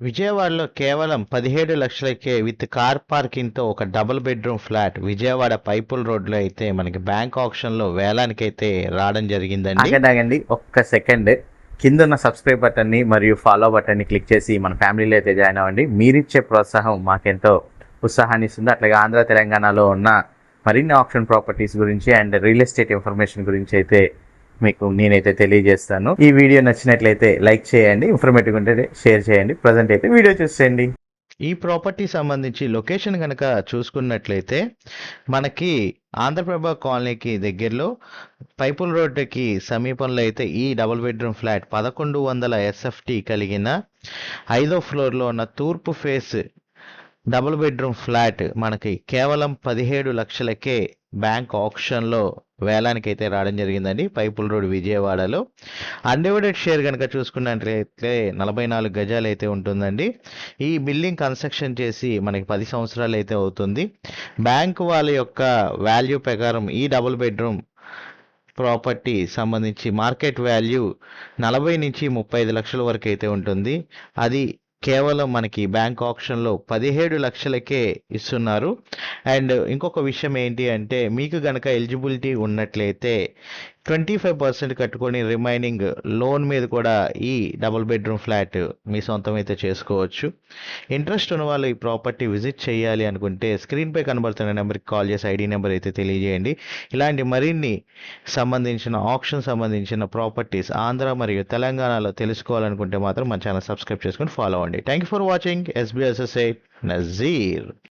విజయవాడలో కేవలం 17 లక్షలకే with car పార్కింగ్‌తో ఒక డబుల్ బెడ్‌రూమ్ ఫ్లాట్ విజయవాడ పైపుల్ రోడ్‌లో అయితే మనకి బ్యాంక్ ఆక్షన్‌లో వేలానికైతే రావడం జరిగిందండి. ఆగండి ఒక్క సెకండ్. కింద ఉన్న సబ్స్క్రైబ్ బటన్ని మరియు ఫాలో బటన్ని క్లిక్ చేసి మన ఫ్యామిలీలో అయితే జాయిన్ అవ్వండి. మీరిచ్చే ప్రోత్సాహం మాకెంతో ఉత్సాహాన్ని ఇస్తుంది. అట్లాగే ఆంధ్ర తెలంగాణలో ఉన్న మరిన్ని ఆప్షన్ ప్రాపర్టీస్ గురించి అండ్ రియల్ ఎస్టేట్ ఇన్ఫర్మేషన్ గురించి అయితే మీకు నేనైతే తెలియజేస్తాను. ఈ వీడియో నచ్చినట్లయితే లైక్ చేయండి, ఇన్ఫర్మేటివ్ ఉంటే షేర్ చేయండి. ప్రజెంట్ అయితే వీడియో చూసేయండి. ఈ ప్రాపర్టీ సంబంధించి లొకేషన్ కనుక చూసుకున్నట్లయితే మనకి ఆంధ్రప్రభ కాలనీకి దగ్గరలో పైపుల్ రోడ్డుకి సమీపంలో అయితే ఈ డబుల్ బెడ్రూమ్ ఫ్లాట్ 1100 ఎస్ఎఫ్టీ కలిగిన 5వ ఫ్లోర్లో ఉన్న తూర్పు ఫేస్ డబుల్ బెడ్రూమ్ ఫ్లాట్ మనకి కేవలం 17 లక్షలకే బ్యాంక్ ఆప్షన్లో వేలానికైతే రావడం జరిగిందండి. పైపుల్ రోడ్ విజయవాడలో అన్డివైడెడ్ షేర్ కనుక చూసుకున్నట్లయితే 44 గజాలు అయితే ఉంటుందండి. ఈ బిల్డింగ్ కన్స్ట్రక్షన్ చేసి మనకి 10 సంవత్సరాలు అయితే అవుతుంది. బ్యాంకు వాళ్ళ యొక్క వాల్యూ ప్రకారం ఈ డబుల్ బెడ్రూమ్ ప్రాపర్టీ సంబంధించి మార్కెట్ వాల్యూ 40 నుంచి 35 లక్షల వరకు అయితే ఉంటుంది. అది కేవలం మనకి బ్యాంక్ ఆప్షన్లో 17 లక్షలకే ఇస్తున్నారు. అండ్ ఇంకొక విషయం ఏంటి అంటే మీకు గనక ఎలిజిబిలిటీ ఉన్నట్లయితే 25% కట్టుకొని రిమైనింగ్ లోన్ మీద కూడా ఈ డబుల్ బెడ్రూమ్ ఫ్లాట్ మీ సొంతం అయితే చేసుకోవచ్చు. ఇంట్రెస్ట్ ఉన్న వాళ్ళు ఈ ప్రాపర్టీ విజిట్ చేయాలి అనుకుంటే స్క్రీన్పై కనబడుతున్న నెంబర్కి కాల్ చేసి ఐడి నెంబర్ అయితే తెలియజేయండి. ఇలాంటి మరిన్ని ఆప్షన్ సంబంధించిన ప్రాపర్టీస్ ఆంధ్ర మరియు తెలంగాణలో తెలుసుకోవాలనుకుంటే మాత్రం మన ఛానల్ సబ్స్క్రైబ్ చేసుకొని ఫాలో అవ్వండి. Thank you for watching. ఎస్బీఎస్ఎస్ఐ నజీర్.